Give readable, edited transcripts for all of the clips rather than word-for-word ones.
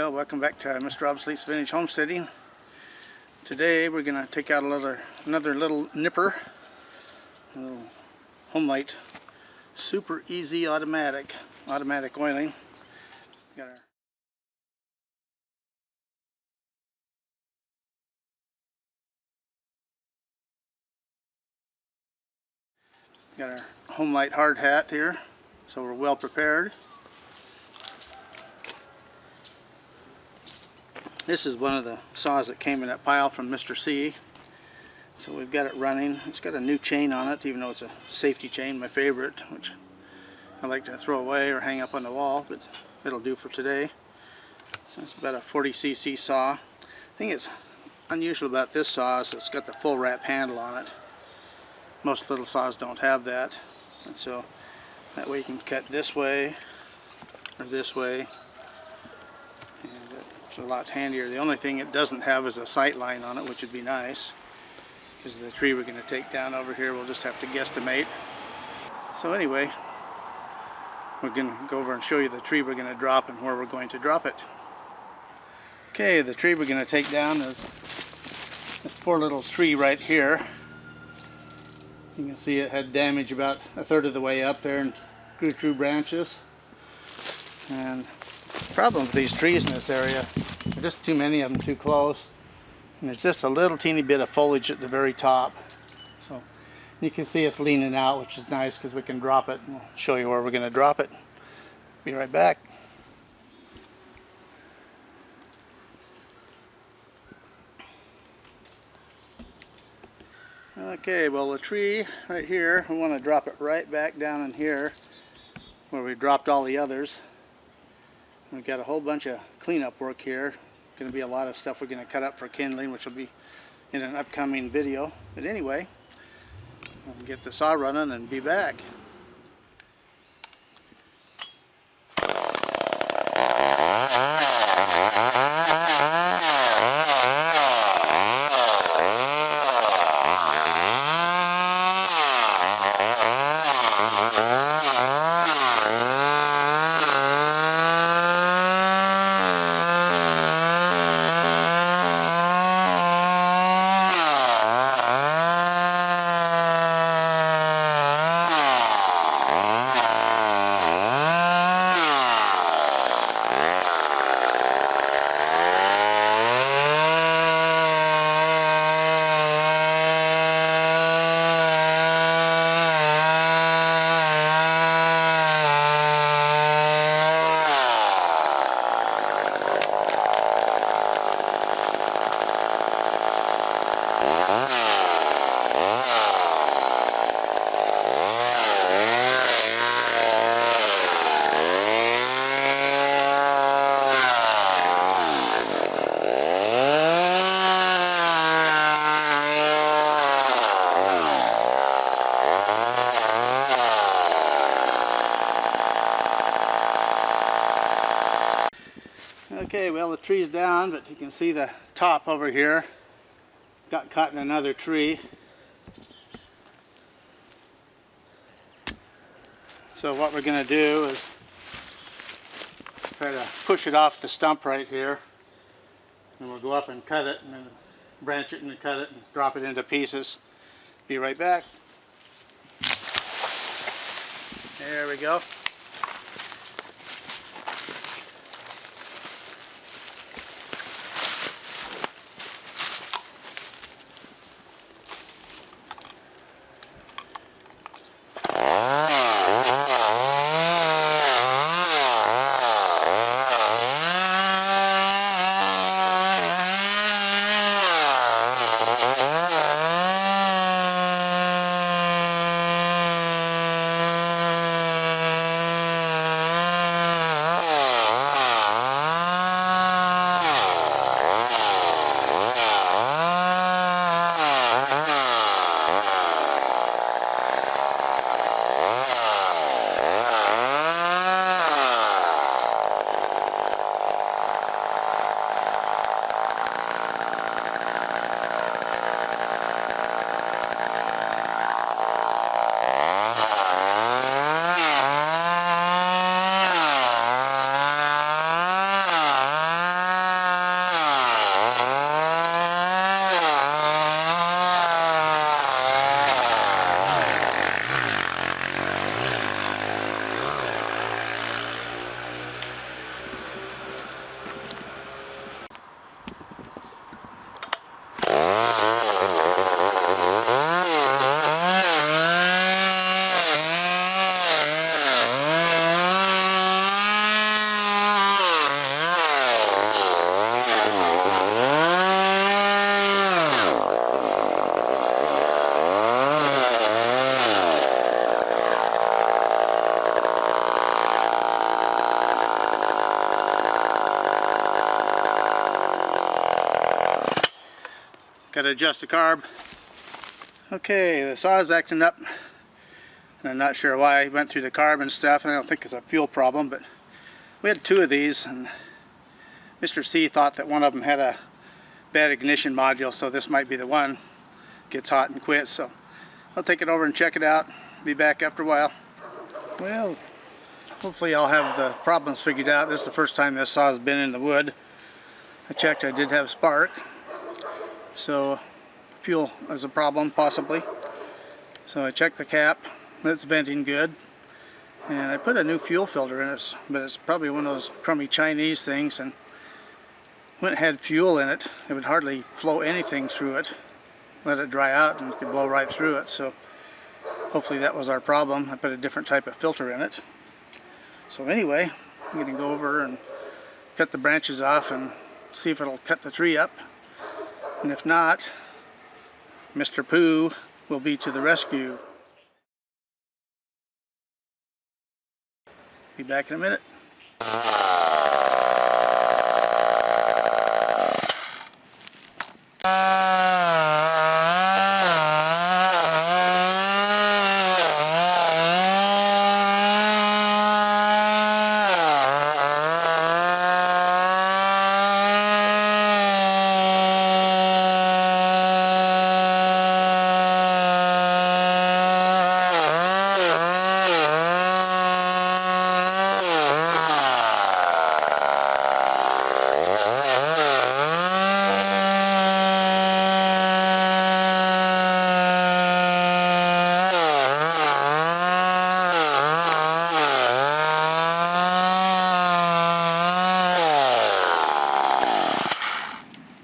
Well, welcome back to Mr. Rob's Lease Vintage Homesteading. Today we're going to take out another little nipper, a little Homelite Super EZ automatic oiling. Got our Homelite hard hat here, so we're well prepared. This is one of the saws that came in that pile from Mr. C. So we've got it running. It's got a new chain on it, even though it's a safety chain, my favorite, which I like to throw away or hang up on the wall, but it'll do for today. So it's about a 40cc saw. The thing that's unusual about this saw is it's got the full wrap handle on it. Most little saws don't have that, and so that way you can cut this way or this way. It's a lot handier. The only thing it doesn't have is a sight line on it, which would be nice, because the tree we're going to take down over here we'll just have to guesstimate. So anyway, we're going to go over and show you the tree we're going to drop and where we're going to drop it. Okay, the tree we're going to take down is this poor little tree right here. You can see it had damage about a third of the way up there and grew through branches. And the problem with these trees in this area, there are just too many of them too close, and there's just a little teeny bit of foliage at the very top. So you can see it's leaning out, which is nice because we can drop it, and we'll show you where we're going to drop it. Be right back. Okay, well, the tree right here, we want to drop it right back down in here where we dropped all the others. We've got a whole bunch of cleanup work here. Going to be a lot of stuff we're going to cut up for kindling, which will be in an upcoming video. But anyway, we'll get the saw running and be back. Okay, well, the tree's down, but you can see the top over here got caught in another tree. So what we're going to do is try to push it off the stump right here, and we'll go up and cut it, and then branch it and cut it and drop it into pieces. Be right back. There we go. Got to adjust the carb. Okay, the saw is acting up, and I'm not sure why I went through the carb and stuff, and I don't think it's a fuel problem, but we had 2 of these, and Mr. C thought that one of them had a bad ignition module, so this might be the one. Gets hot and quits, so I'll take it over and check it out. Be back after a while. Well, hopefully I'll have the problems figured out. This is the first time this saw has been in the wood. I checked, I did have spark, so fuel is a problem possibly. So I checked the cap, it's venting good, and I put a new fuel filter in it, but it's probably one of those crummy Chinese things, and when it had fuel in it, it would hardly flow anything through it. Let it dry out and it could blow right through it, so hopefully that was our problem. I put a different type of filter in it. So anyway, I'm going to go over and cut the branches off and see if it'll cut the tree up, and if not, Mr. Pooh will be to the rescue. Be back in a minute.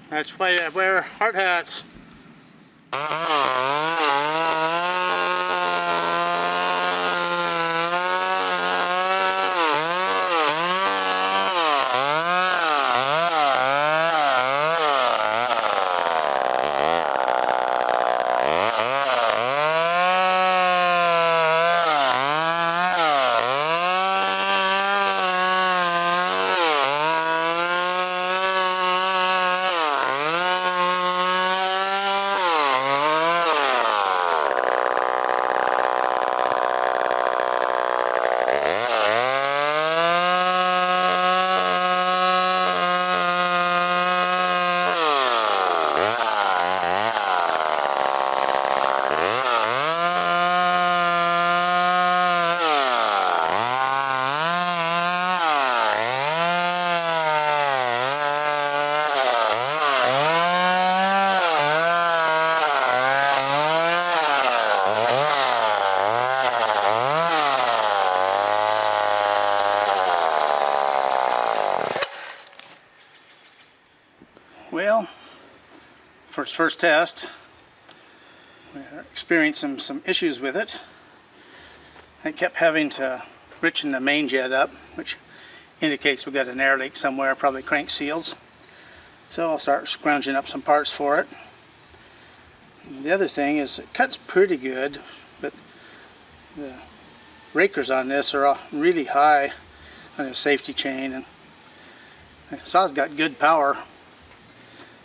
That's why I wear hard hats. Well, for its first test, we experienced some issues with it. I kept having to richen the main jet up, which indicates we've got an air leak somewhere, probably crank seals. So I'll start scrounging up some parts for it. And the other thing is it cuts pretty good, but the rakers on this are really high on the safety chain, and the saw's got good power.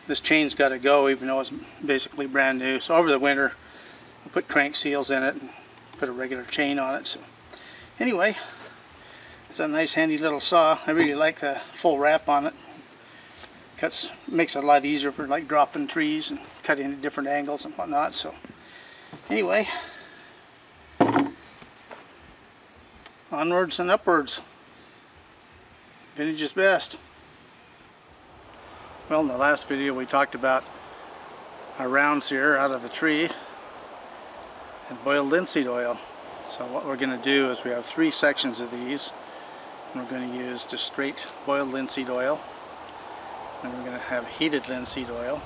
This chain's got to go even though it's basically brand new. So over the winter I'll put crank seals in it and put a regular chain on it. So anyway, it's a nice handy little saw. I really like the full wrap on it. Makes it a lot easier for like dropping trees and cutting at different angles and whatnot. So anyway, onwards and upwards. Vintage is best. Well, in the last video we talked about our rounds here out of the tree and boiled linseed oil. So what we're going to do is we have 3 sections of these, and we're going to use just straight boiled linseed oil, and we're going to have heated linseed oil.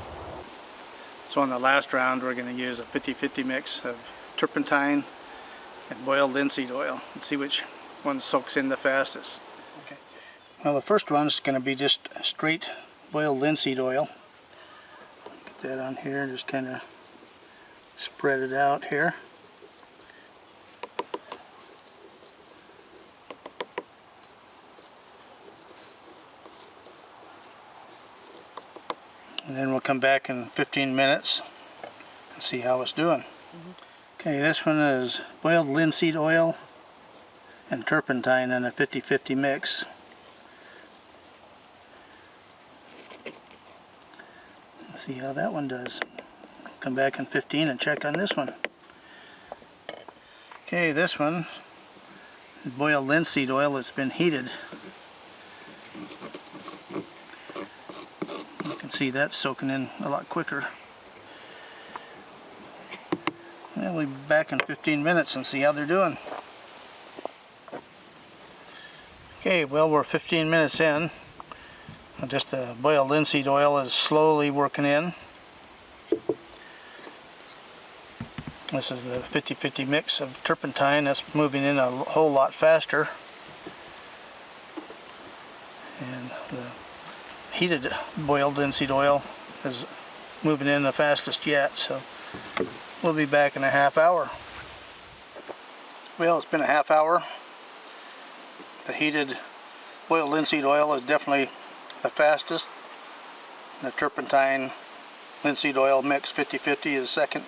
So on the last round we're going to use a 50-50 mix of turpentine and boiled linseed oil and see which one soaks in the fastest. Okay. Well, the first one is going to be just straight boiled linseed oil. Get that on here and just kind of spread it out here. and then we'll come back in 15 minutes and see how it's doing. Okay, this one is boiled linseed oil and turpentine in a 50-50 mix. Let's see how that one does. Come back in 15 and check on this one. Okay, this one is boiled linseed oil that's been heated. You can see that's soaking in a lot quicker. And we'll be back in 15 minutes and see how they're doing. Okay, well, we're 15 minutes in. Just the boiled linseed oil is slowly working in. This is the 50-50 mix of turpentine. That's moving in a whole lot faster. And the heated boiled linseed oil is moving in the fastest yet. So we'll be back in a half hour. Well, it's been a half hour. The heated boiled linseed oil is definitely the fastest. The turpentine linseed oil mix 50-50 is second.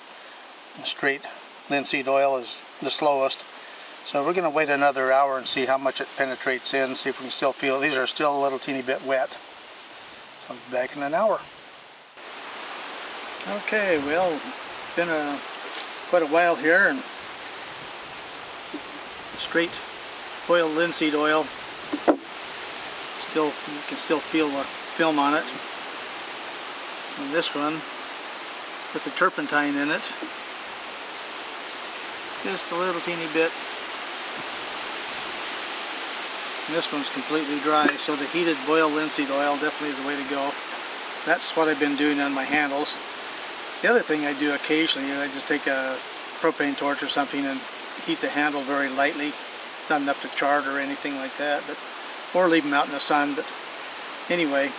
The straight linseed oil is the slowest. So we're going to wait another hour and see how much it penetrates in, see if we can still feel. These are still a little teeny bit wet. So I'll be back in an hour. Okay, well, it's been quite a while here, and straight boiled linseed oil. You can still feel the film on it. And this one with the turpentine in it, just a little teeny bit. And this one's completely dry, so the heated boiled linseed oil definitely is the way to go. That's what I've been doing on my handles. The other thing I do occasionally, I just take a propane torch or something and heat the handle very lightly. Not enough to chart or anything like that, or leave them out in the sun. But anyway,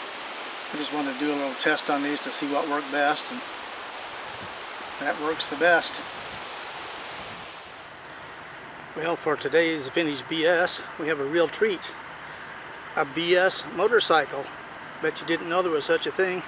I just want to do a little test on these to see what worked best, and that works the best. Well, for today's vintage BS, we have a real treat. A BS motorcycle. Bet you didn't know there was such a thing.